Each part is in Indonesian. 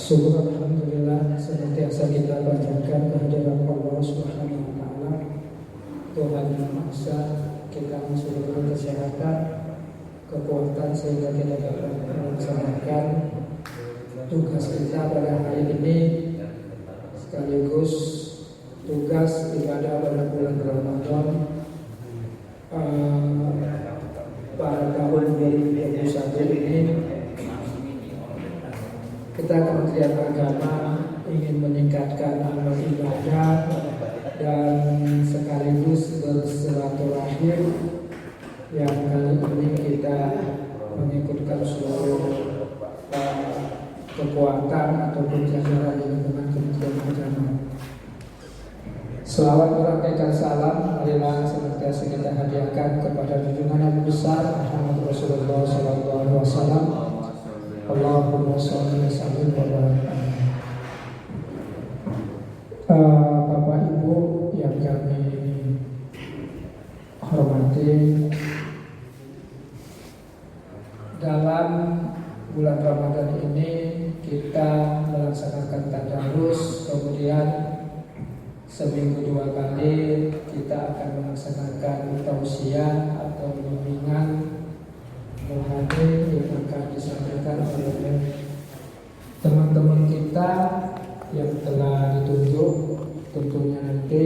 Syukur alhamdulillah senantiasa kita panjatkan kehadiran Allah Subhanahu wa taala, Tuhan yang Maha Esa. Kita masih diberi kesehatan, kekuatan sehingga kita dapat melaksanakan tugas kita pada hari ini, sekaligus tugas ibadah pada bulan Ramadan pada tahun 2021 ini. Kita Kementerian Agama ingin meningkatkan amal ibadah dan sekaligus bersilaturahim yang kali ini kita mengikutkan seluruh kekuatan ataupun jajaran di lingkungan Kementerian Agama. Selawat meramaikan salam marilah senantiasa kita hadiahkan kepada junjungan yang besar Muhammad Rasulullah SAW. Allahumma sholli wa sallim wa barik. Bapak Ibu yang kami hormati, dalam bulan Ramadan ini kita melaksanakan tadarus, kemudian seminggu 2 kali kita akan melaksanakan tausiah atau bimbingan rohani yang akan disampaikan oleh teman-teman kita yang telah ditunjuk. Tentunya nanti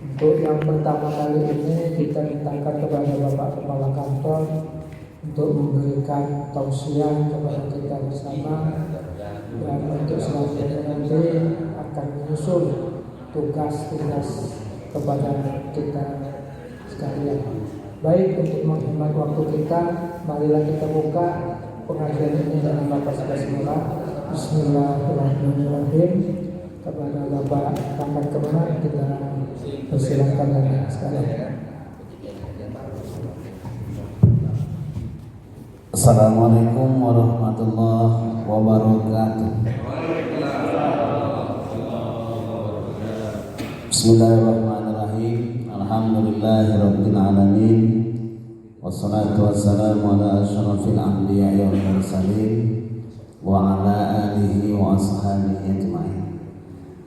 untuk yang pertama kali ini kita mintakan kepada Bapak Kepala Kantor untuk memberikan tausiah kepada kita bersama, dan untuk selanjutnya nanti akan menyusul tugas-tugas kepada kita sekalian. Baik, untuk menghemat waktu kita, marilah kita buka pengajian ini dengan lafaz basmalah. Bismillahirrahmanirrahim. Kepada Bapak Pangkat Kemenang kita persilakan dan sekalian. Assalamualaikum warahmatullahi wabarakatuh. Bismillahirrahmanirrahim. Alhamdulillahirabbil alamin. Wassalatu wassalamu ala asyrafil anbiya'i wal mursalin wa ala alihi wa ashabihi ajmain.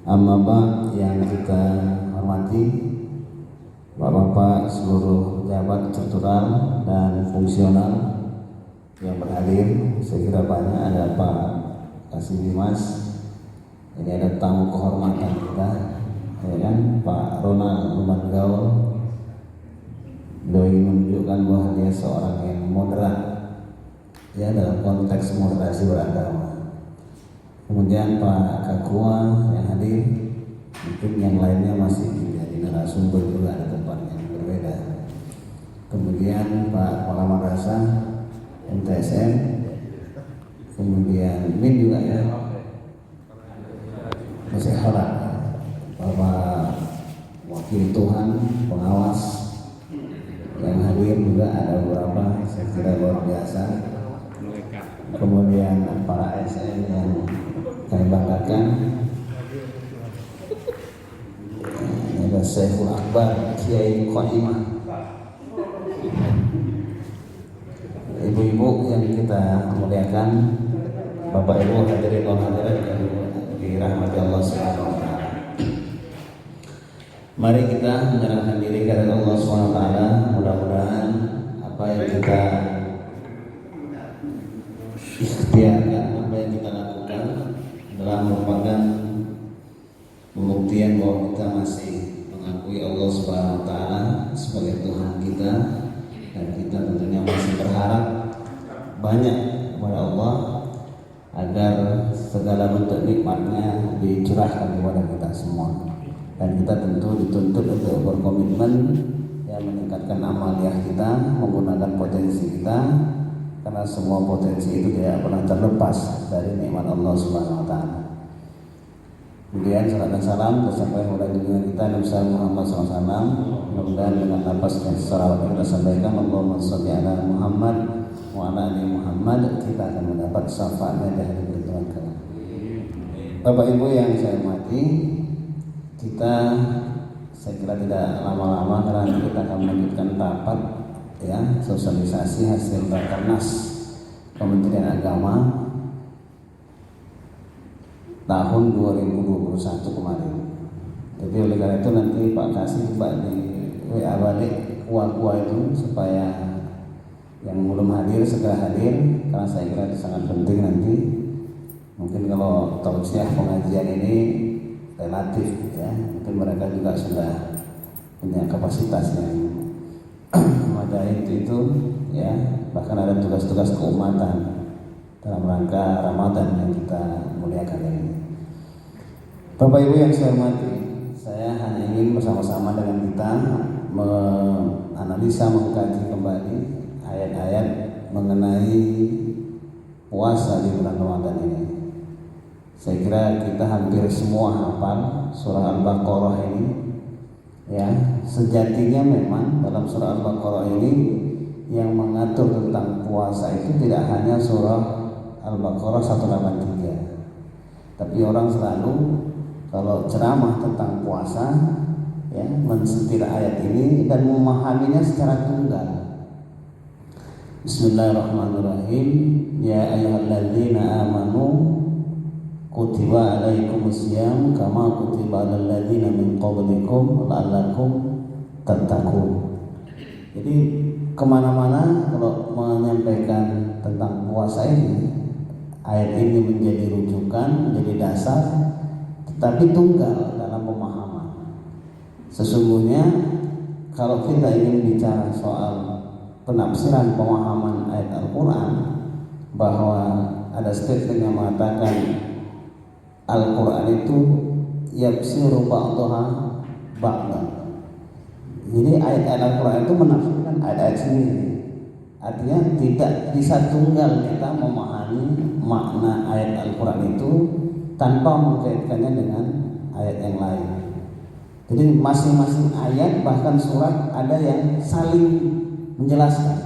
Amma ba'd, yang kita hormati Bapak-bapak seluruh jabat struktural dan fungsional yang berhadir, saya kira banyak. Ada Pak Kasih Dimas, ini ada tamu kehormatan kita, ya kan, Pak Ronald Gaul. Beliau ingin menunjukkan bahwa dia seorang yang moderat, ya, dalam konteks moderasi beragama. Kemudian Pak Kakua yang hadir, mungkin yang lainnya masih menjadi narasumber juga di tempat yang berbeda. Kemudian Pak Kepala Madrasah MTSN, kemudian Min juga, ya, masih harap Bapak Wakil Tuhan pengawas yang hadir juga ada beberapa, saya kira luar biasa. Kemudian para ASN yang kami banggakan, ada Syekhul Akbar Kiai Qaimah, ibu-ibu yang kita muliakan, Bapak Ibu hadirin dan hadirat yang dirahmati Allah Subhanahu wa taala. Mari kita menyerahkan diri kepada Allah Subhanahu wa taala. Mudah-mudahan apa yang kita ikhtiarkan, apa yang kita lakukan adalah merupakan pembuktian bahwa kita masih mengakui Allah Subhanahu wa taala sebagai Tuhan kita, dan kita tentunya masih berharap banyak kepada Allah agar segala bentuk nikmatnya dicurahkan kepada kita semua. Dan kita tentu dituntut untuk berkomitmen, ya, meningkatkan amaliyah kita, menggunakan potensi kita, karena semua potensi itu tidak pernah terlepas dari nikmat Allah Subhanahu wa taala. Kemudian salam dan salam tersampaikan kepada junjungan kita Nabi Muhammad SAW. Mudah-mudahan dengan nafas dan salawat yang kita sampaikan, Allahumma sholli ala Muhammad wa ala ali Muhammad, kita akan mendapat syafaatnya di hari pertemuan kelak. Bapak Ibu yang saya hormati, kita saya kira tidak lama-lama karena kita akan melanjutkan rapat, ya, sosialisasi hasil Rakernas Kementerian Agama tahun 2021 kemarin. Jadi oleh karena itu nanti Pak kasih Pak di WA balik kuah-kuah itu supaya yang belum hadir segera hadir, karena saya kira itu sangat penting nanti. Mungkin kalau tausiah pengajian ini relatif ya, mungkin mereka juga sudah punya kapasitas yang memadai itu ya, bahkan ada tugas-tugas keumatan dalam rangka Ramadan yang kita muliakan ini. Bapak Ibu yang saya hormati, saya hanya ingin bersama-sama dengan kita menganalisa, mengkaji kembali ayat-ayat mengenai puasa di bulan Ramadan ini. Saya kira kita hampir semua hafal surah Al-Baqarah ini ya. Sejatinya memang dalam surah Al-Baqarah ini yang mengatur tentang puasa itu tidak hanya surah Al-Baqarah 183, tapi orang selalu kalau ceramah tentang puasa ya, mensetir ayat ini dan memahaminya secara tunggal. Bismillahirrahmanirrahim. Ya ayyuhalladzina amanu kutiba alaikumusiyam kama kutiba alal ladzina min qablikum la'allakum tattaqun. Jadi kemana-mana kalau menyampaikan tentang puasa ini, ayat ini menjadi rujukan, menjadi dasar, tetapi tunggal dalam pemahaman. Sesungguhnya kalau kita ingin bicara soal penafsiran pemahaman ayat Al-Quran, bahwa ada statement yang mengatakan Al-Quran itu yafsiru ba'daha ba'dan. Jadi ayat-ayat Al-Quran itu menafsirkan ayat-ayat sendiri. Artinya tidak bisa tunggal kita memahami makna ayat Al-Quran itu tanpa mengkaitkannya dengan ayat yang lain. Jadi masing-masing ayat bahkan surat ada yang saling menjelaskan,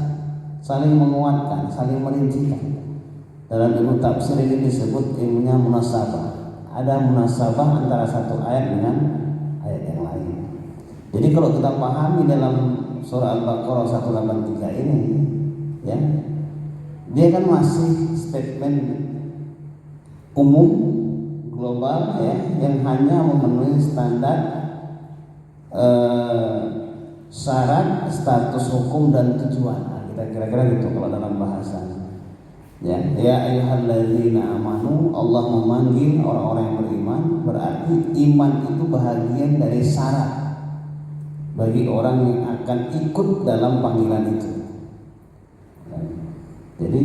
saling menguatkan, saling merincikan. Dalam ilmu tafsir ini disebut ilmunya munasabah. Ada munasabah antara satu ayat dengan ayat yang lain. Jadi kalau kita pahami dalam surah Al-Baqarah 183 ini ya, dia kan masih statement umum global ya, yang hanya memenuhi standar syarat, status hukum dan tujuan. Nah, kita kira-kira gitu kalau dalam bahasa. Ya ayyuhalladzina amanu, Allah memanggil orang-orang yang beriman, berarti iman itu bahagian dari syarat bagi orang yang akan ikut dalam panggilan itu. Jadi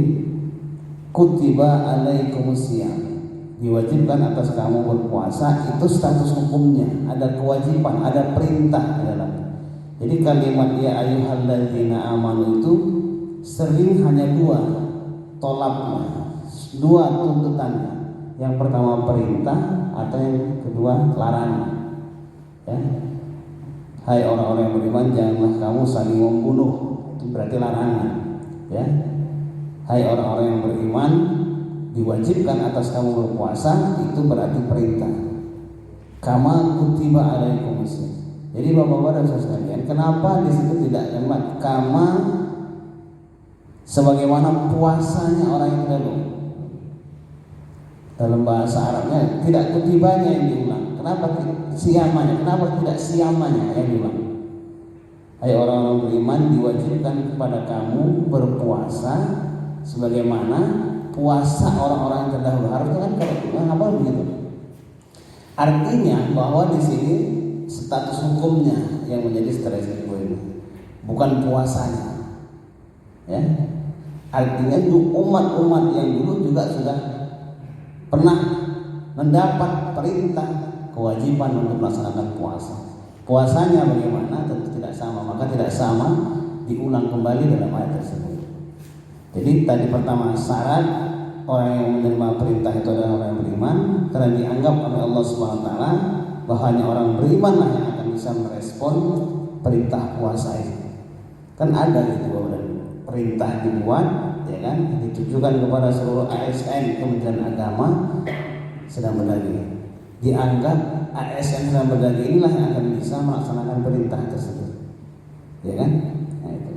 kutiba alaikumusiyam, diwajibkan atas kamu berpuasa, itu status hukumnya, ada kewajiban, ada perintah di dalam. Jadi kalimat ya ayyuhalladzina amanu itu sering hanya dua tolaknya, dua tuntutannya. Yang pertama perintah, atau yang kedua larangan. Ya. Hai orang-orang yang beriman, janganlah kamu saling membunuh, itu berarti larangan. Ya. Hai orang-orang yang beriman, diwajibkan atas kamu berpuasa, itu berarti perintah. Kama kutiba alaikumusiyam. Jadi bapak-bapak dan saudara sekalian, kenapa di situ tidak kalimat kama sebagaimana puasanya orang yang terdahulu? Dalam bahasa Arabnya tidak kutibanya yang diulang. Kenapa siamanya? Kenapa tidak siamanya yang diulang? Hai orang-orang beriman, diwajibkan kepada kamu berpuasa sebagaimana puasa orang-orang yang terdahulu. Harusnya kan kenapa begitu? Artinya bahwa di sini status hukumnya yang menjadi status hukum ini, bukan puasanya. Ya, artinya umat-umat yang dulu juga sudah pernah mendapat perintah kewajiban untuk melaksanakan puasa. Puasanya bagaimana? Tentu tidak sama, maka tidak sama diulang kembali dalam ayat tersebut. Jadi tadi pertama syarat orang yang menerima perintah itu adalah orang yang beriman, karena dianggap oleh Allah Subhanahu wa taala bahwa hanya orang beriman lah yang akan bisa merespon perintah puasa itu. Kan ada gitu perintah dibuat, ya kan, ditujukan kepada seluruh ASN Kementerian Agama sedang berdaging. Dianggap ASN sedang berdaging inilah yang akan bisa melaksanakan perintah tersebut, ya kan? Nah, itu.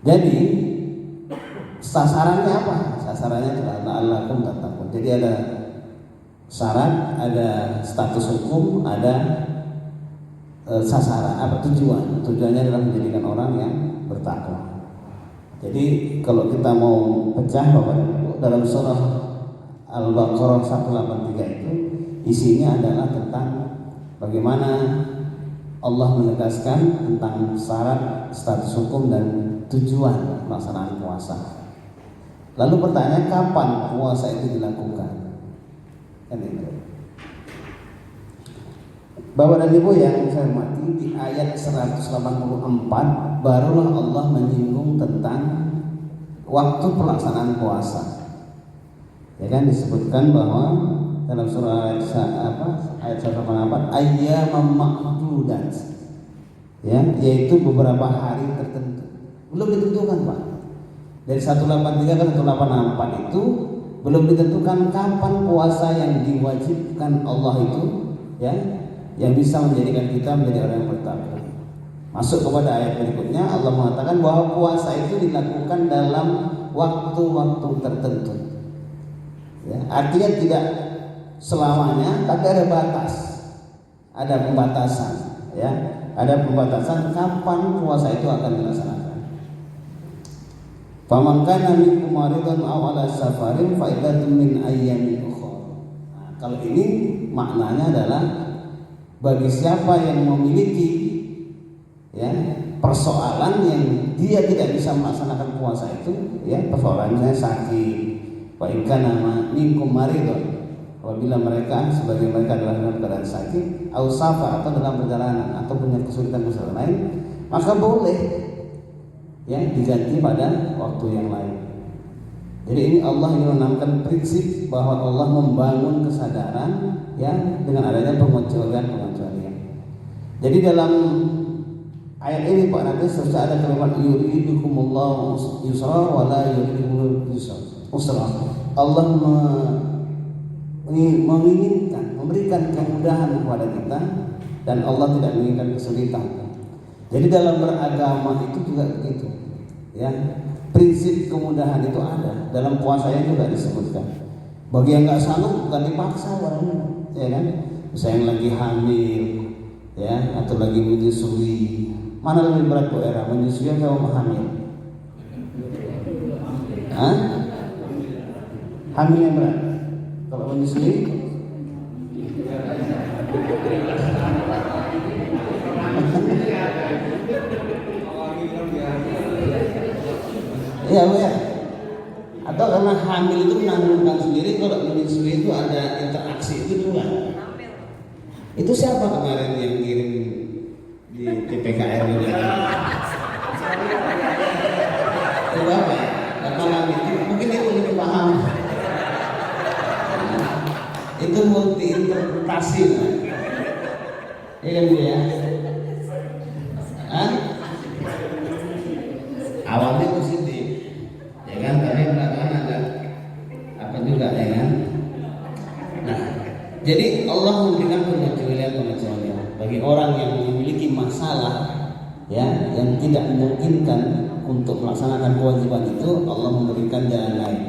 Jadi sasarannya apa? Sasarannya adalah la'allakum tattaqun. Jadi ada syarat, ada status hukum, ada sasaran, tujuan. Tujuannya adalah menjadikan orang yang bertakwa. Jadi kalau kita mau pecah Bapak dan Ibu, dalam surah Al-Baqarah 183 itu isinya adalah tentang bagaimana Allah menegaskan tentang syarat, status hukum dan tujuan pelaksanaan puasa. Lalu pertanyaan, kapan puasa itu dilakukan? Kan itu. Bapak dan Ibu yang saya hormati, di ayat 184 barulah Allah menyinggung tentang waktu pelaksanaan puasa. Ya kan, disebutkan bahwa dalam surah ayat 184 ayyaman ma'dudat, ya, yaitu beberapa hari tertentu. Belum ditentukan, Pak. Dari 183 ke 184 itu belum ditentukan kapan puasa yang diwajibkan Allah itu, ya, yang bisa menjadikan kita menjadi orang yang bertakwa. Masuk kepada ayat berikutnya, Allah mengatakan bahwa puasa itu dilakukan dalam waktu-waktu tertentu. Ya, artinya tidak selamanya, tapi ada batas, ada pembatasan. Ya, ada pembatasan kapan puasa itu akan dilaksanakan. Faman kana minkum maridan aw ala safarin fa iddatun min ayyamin ukhra. Nah, kalau ini maknanya adalah bagi siapa yang memiliki, ya, persoalan yang dia tidak bisa melaksanakan puasa itu, ya, persoalannya sakit, wa in kana minkum maridun, apabila mereka sebagai mereka adalah dalam keadaan sakit, au safar, atau dalam perjalanan atau punya kesulitan lain, maka boleh, ya, diganti pada waktu yang lain. Jadi ini Allah ingin menanamkan prinsip bahwa Allah membangun kesadaran, ya, dengan adanya pengecualian. Jadi dalam ayat ini Pak, nanti seharusnya ada kalimat yuridukumullahu yusra wa la yuridukumul usra. Allah menginginkan, memberikan kemudahan kepada kita, dan Allah tidak menginginkan kesulitan. Jadi dalam beragama itu juga begitu, ya. Prinsip kemudahan itu ada dalam puasanya juga disebutkan. Bagi yang nggak sanggup bukan dipaksa orangnya, ya kan? Misalnya yang lagi hamil, ya, atau lagi menyusui, mana lebih berat Bu Era, menyusui atau hamil? Hah? Hamil yang berat. Kalau menyusui? Iya, Bu, ya. Atau karena hamil itu menanggungkan sendiri, kalau menyusui itu ada interaksi itu juga. Itu siapa kemarin yang kirim di TPKR juga? Itu apa ya? Karena itu mungkin itu lebih paham. Itu multi interpretasi, iya Bu ya. Hah? Awalnya positif, ya kan? Tapi belakangan ada apa juga, ya kan? Nah, jadi Allah memberikan pengecualian bagi orang yang memiliki masalah, ya, yang tidak memungkinkan untuk melaksanakan kewajiban itu. Allah memberikan jalan lain,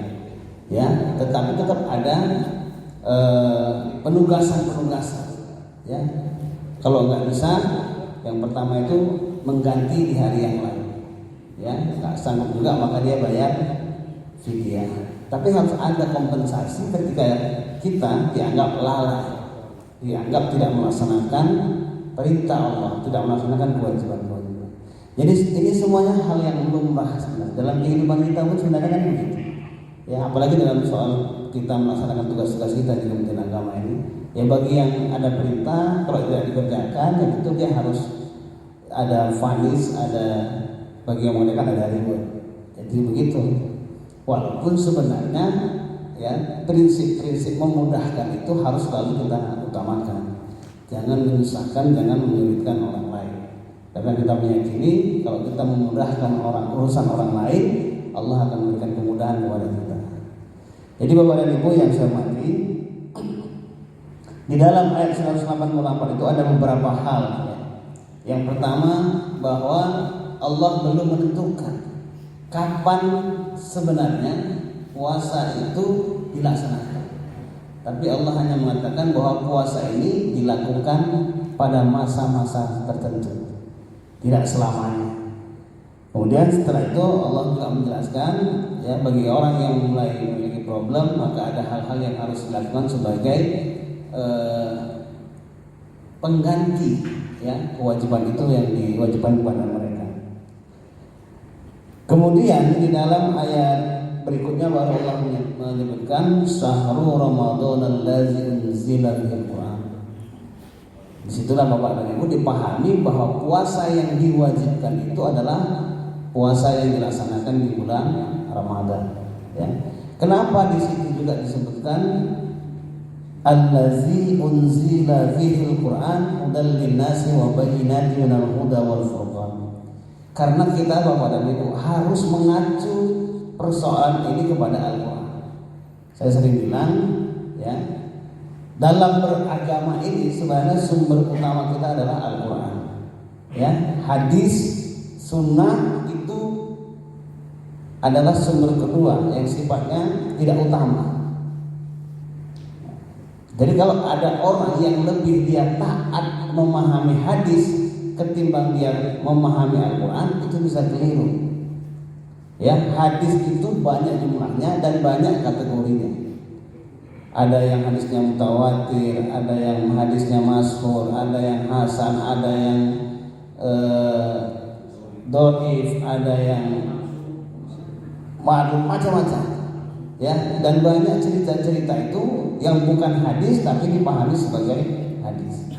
ya, tetapi tetap ada penugasan, ya. Kalau nggak bisa, yang pertama itu mengganti di hari yang lain, ya. Nggak sanggup juga maka dia bayar fidyah. Tapi harus ada kompensasi ketika kita dianggap lalai, dianggap tidak melaksanakan perintah Allah, tidak melaksanakan kewajiban-kewajiban. Jadi ini semuanya hal yang lumrah sebenarnya dalam kehidupan kita pun sebenarnya kan begitu. Ya, apalagi dalam soal kita melaksanakan tugas-tugas kita di Kementerian Agama ini. Ya, bagi yang ada perintah, kalau tidak dikerjakan, ya itu dia harus ada vonis, ada, bagi yang mengerjakan ada reward. Jadi begitu. Walaupun sebenarnya, ya, prinsip-prinsip memudahkan itu harus selalu kita utamakan. Jangan menyusahkan, jangan menyulitkan orang lain. Karena kita meyakini kalau kita memudahkan urusan orang lain, Allah akan memberikan kemudahan kepada kita. Jadi Bapak dan Ibu yang saya hormati, di dalam ayat 188 itu ada beberapa hal, ya. Yang pertama, bahwa Allah belum menentukan kapan sebenarnya puasa itu dilaksanakan. tapi Allah hanya mengatakan bahwa puasa ini dilakukan pada masa-masa tertentu, tidak selamanya. Kemudian setelah itu Allah juga menjelaskan, ya, bagi orang yang mulai memiliki problem, maka ada hal-hal yang harus dilakukan sebagai pengganti, ya, kewajiban itu yang diwajibkan kepada mereka. Kemudian di dalam ayat berikutnya baru Allah menyebutkan syahrul Ramadan allazi unzila fihil Quran. Disitulah Bapak dan Ibu dipahami bahwa puasa yang diwajibkan itu adalah puasa yang dilaksanakan di bulan Ramadan. Ya. Kenapa di situ juga disebutkan allazi unzila fihil Quran hudal linnasi wa bayyinatin minal huda wal furqan. Karena kita Bapak dan Ibu harus mengacu persoalan ini kepada Al-Quran. Saya sering bilang, ya, dalam beragama ini sebenarnya sumber utama kita adalah Al-Quran. Ya, hadis, sunnah itu adalah sumber kedua yang sifatnya tidak utama. Jadi kalau ada orang yang lebih dia taat memahami hadis ketimbang dia memahami Al-Quran, itu bisa keliru. Ya, hadis itu banyak jumlahnya dan banyak kategorinya. Ada yang hadisnya mutawatir, ada yang hadisnya masyhur, ada yang hasan, ada yang dhaif, ada yang macam-macam. Ya, dan banyak cerita-cerita itu yang bukan hadis tapi dipahami sebagai hadis.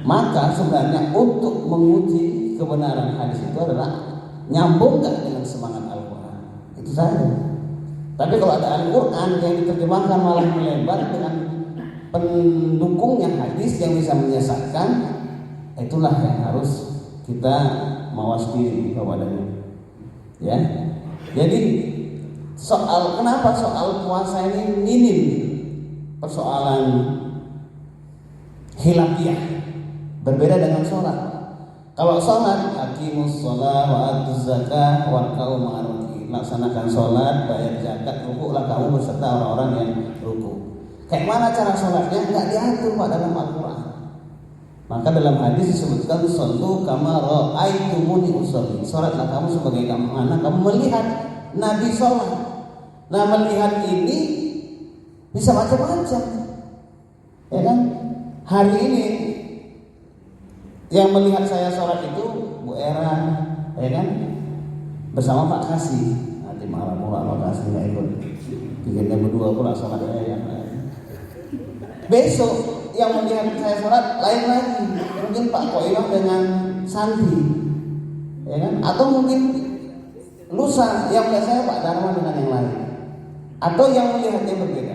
Maka sebenarnya untuk menguji kebenaran hadis itu adalah nyambung gak dengan semangat Al-Quran, itu saja. Tapi kalau ada Al-Quran yang diterjemahkan malah melebar dengan pendukungnya hadis yang bisa menyesatkan, itulah yang harus kita mawas diri kepadanya. Ya, jadi kenapa soal puasa ini minim persoalan khilafiyah. Berbeda dengan sholat. Kalau sholat, aqimus sholat wa atuz zakah warka'u ma'aruki. Laksanakan sholat, bayar zakat, rukuklah kamu beserta orang-orang yang rukuk. Kayak mana cara sholatnya? Enggak diatur Pak dalam Al-Quran. Maka dalam hadis disebutkan shollu kama ra'aitumuni usolli. Sholatlah kamu sebagai mana kamu melihat Nabi sholat. Nah, melihat ini bisa macam-macam. Ya kan? Hari ini yang melihat saya sholat itu Bu Era, ya kan, bersama Pak Kasih. Nanti malam pula Pak Kasih nggak ikut, bikinnya berdua pula sholat ya. Besok yang melihat saya sholat lain lagi, mungkin Pak Koimah dengan Santi, ya kan, atau mungkin lusa yang melihat saya Pak Dharma dengan yang lain, atau yang melihatnya berbeda,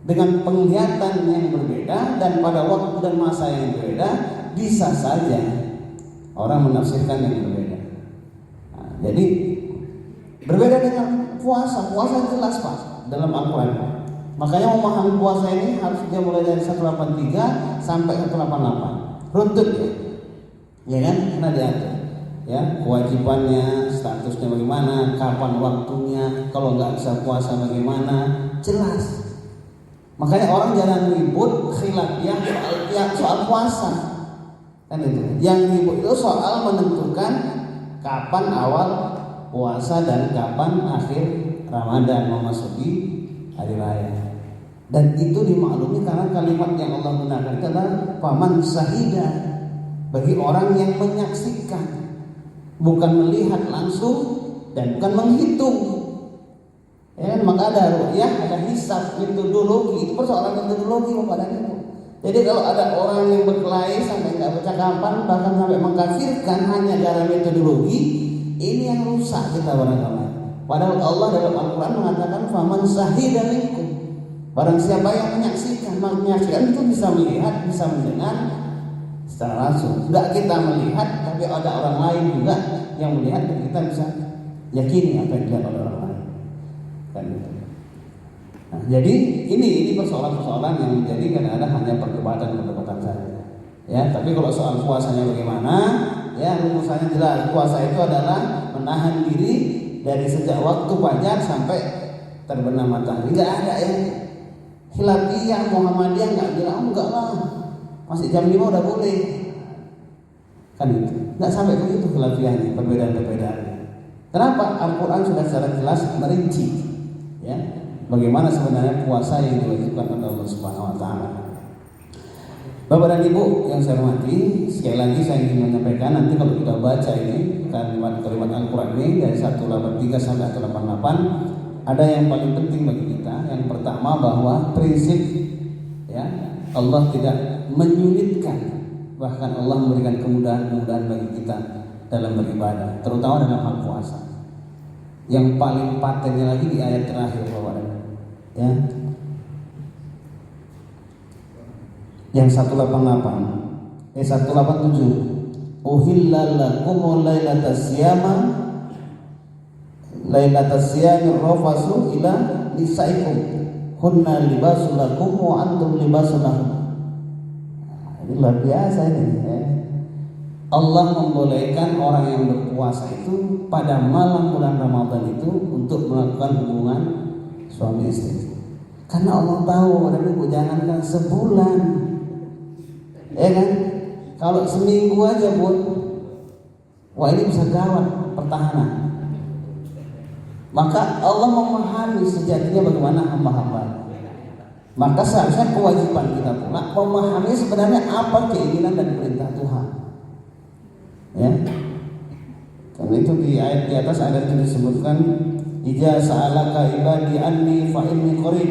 dengan penglihatan yang berbeda dan pada waktu dan masa yang berbeda. Bisa saja orang menafsirkan yang berbeda. Nah, jadi berbeda dengan puasa. Puasa jelas Pak dalam Al-Quran. Makanya memahami puasa ini harus dia mulai dari 183 sampai 188. Runtut ya kan? Karena diatur. Ya, kewajibannya, statusnya bagaimana, kapan waktunya, kalau nggak bisa puasa bagaimana, jelas. Makanya orang jangan ribut khilafiyah soal puasa. Kan itu. Yang ribut itu soal menentukan kapan awal puasa dan kapan akhir Ramadan memasuki hari raya. Dan itu dimaklumi karena kalimat yang Allah gunakan itu adalah faman syahida, bagi orang yang menyaksikan, bukan melihat langsung dan bukan menghitung. Ya, maka ada ru'yah, ada hisab, metodologi. Itu persoalan metodologi Bapak dan Ibu. Jadi kalau ada orang yang berkelahi sampai tidak bercakapan, bahkan sampai mengkafirkan hanya gara metodologi, ini yang rusak kita beragama. Padahal Allah dalam Al-Quran mengatakan faman syahida minkum, barang siapa yang menyaksikan itu bisa melihat, bisa mendengar secara langsung. Tidak kita melihat, tapi ada orang lain juga yang melihat dan kita bisa yakini apa yang dilihat oleh orang lain. Kan itu. Nah, jadi ini persoalan-persoalan yang menjadi kadang-kadang hanya perdebatan saja. Ya, tapi kalau soal puasanya bagaimana? Ya, rumusannya jelas. Puasa itu adalah menahan diri dari sejak waktu fajar sampai terbenam matahari. Tidak ada yang Khilafiyah, Muhammadiyah nggak bilang enggak lah, masih jam 5 udah boleh. Kan itu. Nggak sampai begitu khilafiyahnya, perbedaan-perbedaannya. Kenapa? Al-Quran sudah secara jelas merinci, ya, bagaimana sebenarnya puasa yang diwajibkan oleh Allah Subhanahu Wa Taala. Bapak dan Ibu yang saya hormati, sekali lagi saya ingin menyampaikan, nanti kalau kita baca ini kalimat-kalimat Al-Quran ini dari 183 sampai 188, ada yang paling penting bagi kita. Yang pertama bahwa prinsip, ya, Allah tidak menyulitkan, bahkan Allah memberikan kemudahan-kemudahan bagi kita dalam beribadah, terutama dalam hal puasa. Yang paling patennya lagi di ayat terakhir, Bapak dan Ibu, ya. Yang 187, uhilla lakum lailatas siyami rafasu ila nisaikum hunna libasul lakum wa antum libasul lahum. Ini luar biasa ini, ya. Allah membolehkan orang yang berpuasa itu pada malam bulan Ramadan itu untuk melakukan hubungan suami istri. Karena Allah tahu, jangankan sebulan, ya kan? Kalau seminggu aja pun, wah ini bisa gawat pertahanan. Maka Allah memahami sejatinya bagaimana hamba-hamba. Maka seharusnya kewajiban kita pula memahami sebenarnya apa keinginan dan perintah Tuhan. Ya. Karena itu di ayat di atas ada disebutkan, "Idza sa'alaka ibadi anni fa inni qarib."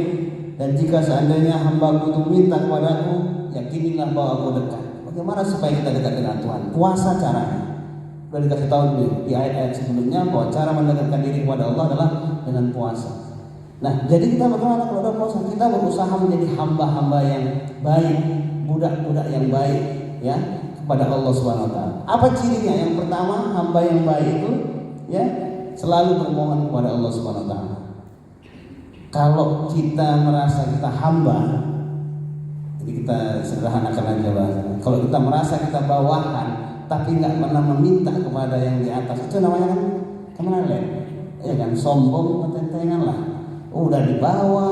Dan jika seandainya hamba-Ku itu minta kepadaku, yakinilah bahwa Aku dekat. Bagaimana supaya kita dekat dengan Tuhan? Puasa caranya. Sudah dikasih tahu di ayat-ayat sebelumnya bahwa cara mendekatkan diri kepada Allah adalah dengan puasa. Nah, jadi kita bagaimana kalau ada puasa? Kita berusaha menjadi hamba-hamba yang baik, budak-budak yang baik, ya, kepada Allah Subhanahu Wa Taala. Apa cirinya? Yang pertama, hamba yang baik itu, ya, selalu bermohon kepada Allah Subhanahu Wa Taala. Kalau kita merasa kita hamba, jadi kita sederhanakan aja bahasanya. Kalau kita merasa kita bawahan, tapi nggak pernah meminta kepada yang di atas, itu namanya kan kemana? Ya kan, sombong, ketentengan lah. Udah di bawah,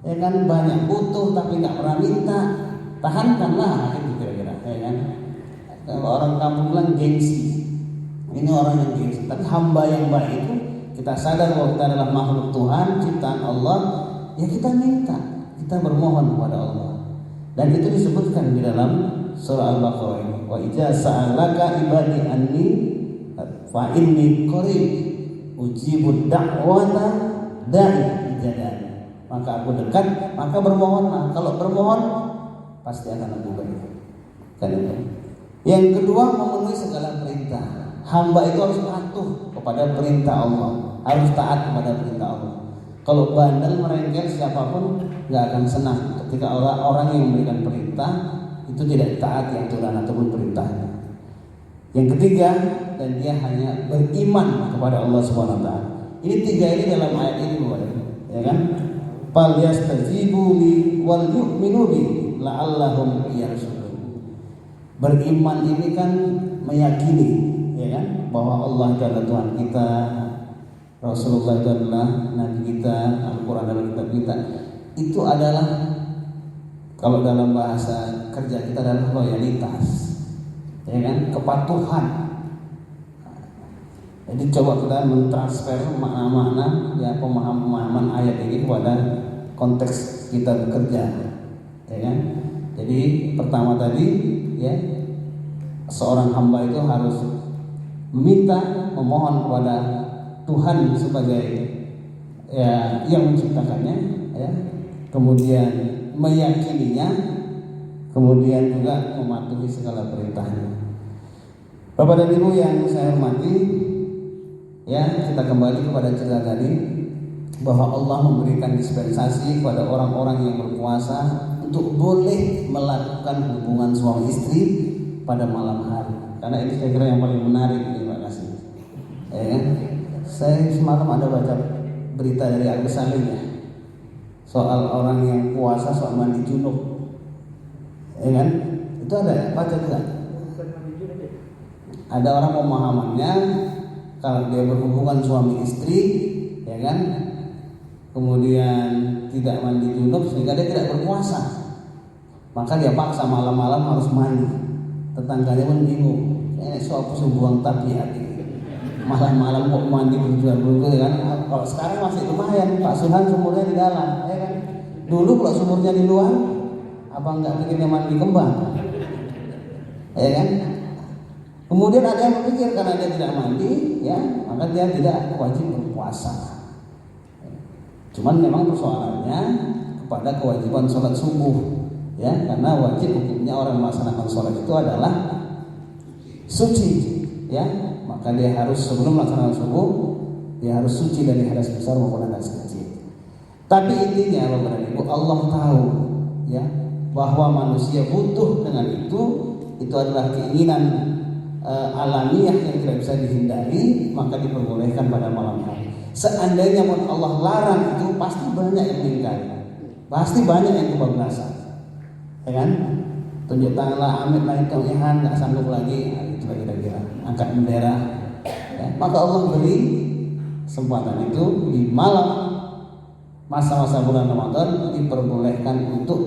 ya kan, banyak butuh tapi nggak pernah minta, tahankanlah, itu kira-kira, ya kan. Kalau orang kampung bilang gengsi, ini orang yang gengsi. Tapi hamba yang baik itu kita sadar bahwa kita adalah makhluk Tuhan, ciptaan Allah, ya kita minta, kita bermohon kepada Allah. Dan itu disebutkan di dalam surah Al-Baqarah ini. Wa idza sa'alaka ibadi anni fa inni qarib ujibu da'wata da'i ijadani. Maka Aku dekat, maka bermohonlah. Kalau bermohon pasti akan Aku beri. Kan itu. Yang kedua, memenuhi segala perintah. Hamba itu harus patuh kepada perintah Allah, harus taat kepada perintah Allah. Kalau bandel merengkel siapapun nggak akan senang ketika orang yang memberikan perintah itu tidak taati aturan ataupun perintahnya. Yang ketiga, dan dia hanya beriman kepada Allah Subhanahu Wa Taala. Ini tiga ini dalam ayat ini, ya kan? Fal yastajibu li wal yu'minu bi la'allahum yarshudun. Beriman ini kan meyakini, ya kan, bahwa Allah itu adalah Tuhan kita, Rasulullah itu adalah Nabi kita, Al-Quran adalah kitab kita. Itu adalah, kalau dalam bahasa kerja kita adalah loyalitas, ya kan, kepatuhan. Jadi coba kita mentransfer makna-makna, ya, pemahaman ayat ini kepada konteks kita bekerja, ya kan. Jadi pertama tadi, ya, seorang hamba itu harus meminta, memohon kepada Tuhan sebagai, ya, yang menciptakannya, ya, kemudian meyakininya, kemudian juga mematuhi segala perintahnya. Bapak dan Ibu yang saya hormati, ya, kita kembali kepada cerita tadi bahwa Allah memberikan dispensasi kepada orang-orang yang berpuasa untuk boleh melakukan hubungan suami istri pada malam hari. Karena ini saya kira yang paling menarik ini, Pak Kasih. Ya kan? Saya semalam ada baca berita dari Agus Salim, ya, soal orang yang puasa soal mandi junub. Ya kan? Itu ada baca juga. Ada orang pemahamannya kalau dia berhubungan suami istri, ya kan, kemudian tidak mandi junub sehingga dia tidak berpuasa. Maka dia paksa malam-malam harus mandi. Tetangganya pun bingung. Ini suatu buang tabiat ini. Malam-malam kok mandi berjubel-jubel kan? Kalau sekarang masih lumayan, Pak Suhan sumurnya di dalam, ya kan? Dulu kalau sumurnya di luar, apa enggak bikinnya mandi kembang? Ya kan? Kemudian ada yang berpikir karena dia tidak mandi, ya, maka dia tidak wajib berpuasa. Cuman memang persoalannya kepada kewajiban sholat subuh, ya, karena wajib hukumnya orang melaksanakan sholat itu adalah suci, ya, maka dia harus sebelum melaksanakan subuh dia harus suci dari hadas besar maupun hadas kecil. Tapi intinya Bapak dan Ibu, Allah tahu, ya, bahwa manusia butuh dengan itu adalah keinginan alamiah yang tidak bisa dihindari, maka diperbolehkan pada malam hari. Seandainya pun Allah larang itu, pasti banyak yang ingkar, pasti banyak yang kebablasan, ya kan? Tunjuk tanganlah, amit lagi kalian nggak sanggup lagi, nah, itu kira-kira angkat bendera, ya. Maka Allah beri kesempatan itu di malam masa-masa bulan Ramadan diperbolehkan untuk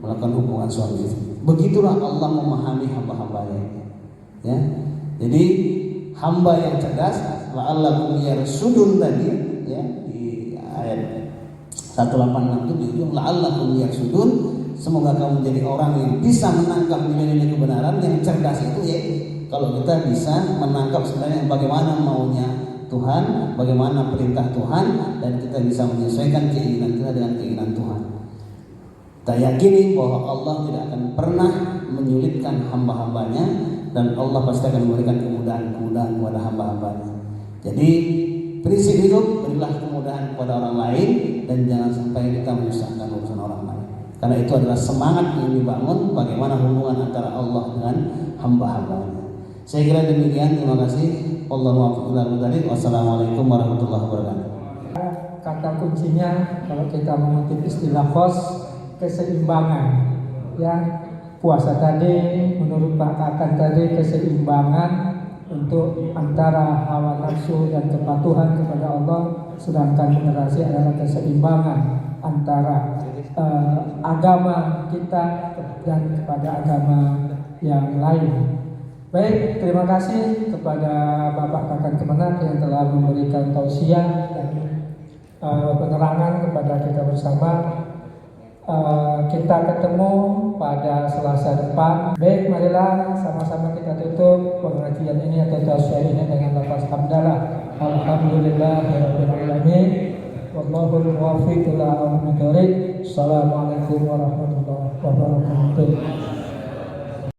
melakukan hubungan suami istri. Begitulah Allah memahami hamba-hambanya, ya. Jadi hamba yang cerdas, la'allakum yarsudun tadi, ya, di ayat 186 itu di ujung, la'allakum yarsudun, semoga kamu menjadi orang yang bisa menangkap nilai-nilai kebenaran. Yang cerdas itu, ya, kalau kita bisa menangkap sebenarnya bagaimana maunya Tuhan, bagaimana perintah Tuhan, dan kita bisa menyesuaikan keinginan kita dengan keinginan Tuhan. Kita yakini bahwa Allah tidak akan pernah menyulitkan hamba-hambanya, dan Allah pasti akan memberikan kemudahan-kemudahan kepada hamba-hambanya. Jadi prinsip hidup, berilah kemudahan kepada orang lain dan jangan sampai kita menyusahkan urusan orang lain. Karena itu adalah semangat yang dibangun bagaimana hubungan antara Allah dengan hamba-hambanya. Saya kira demikian, terima kasih. Wassalamualaikum warahmatullahi wabarakatuh. Kata kuncinya kalau kita mengutip istilah FOS, keseimbangan, ya. Puasa tadi menurut Pak Kakan tadi keseimbangan untuk antara hawa nafsu dan kepatuhan kepada Allah, sedangkan generasi adalah keseimbangan antara agama kita dan kepada agama yang lain. Baik, terima kasih kepada Bapak Kakan Kemenak yang telah memberikan tausiah dan penerangan kepada kita bersama. Kita ketemu pada Selasa depan. Baik, marilah sama-sama kita tutup pengajian ini atau tausiah ini dengan lafaz hamdalah. Alhamdulillahirabbil alamin. Wallahul muwaffiq ila aqwamit thoriq. Assalamualaikum warahmatullahi wabarakatuh.